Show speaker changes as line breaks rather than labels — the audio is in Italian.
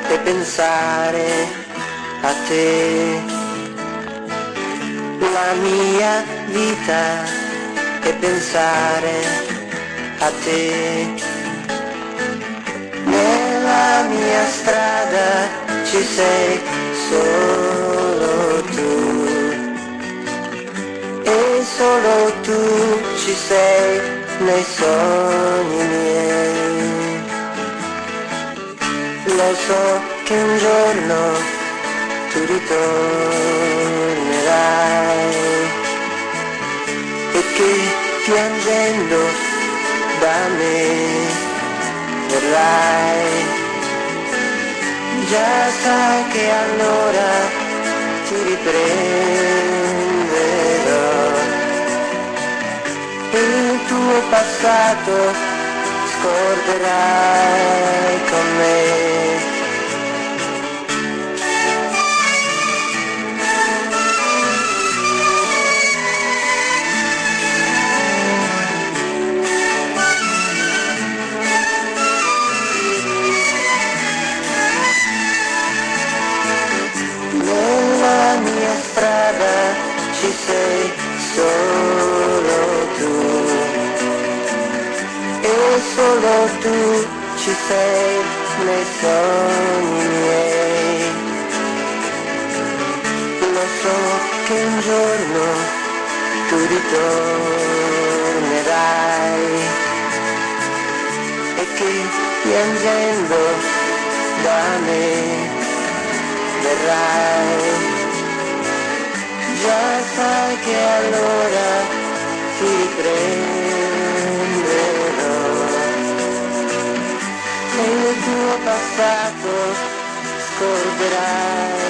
e pensare a te. La mia vita è pensare a te. Nella mia strada ci sei solo tu, e solo tu ci sei nei sogni miei. Lo so che un giorno tu ritornerai e che piangendo da me verrai. Già sai che allora ti riprenderò e il tuo passato scorderai con me. Nella mia strada ci sei solo tu, e solo tu ci sei nei sogni miei. Lo so che un giorno tu ritornerai e che piangendo da me verrai. Già sai che allora ti riprenderò e il tuo passato scorderai.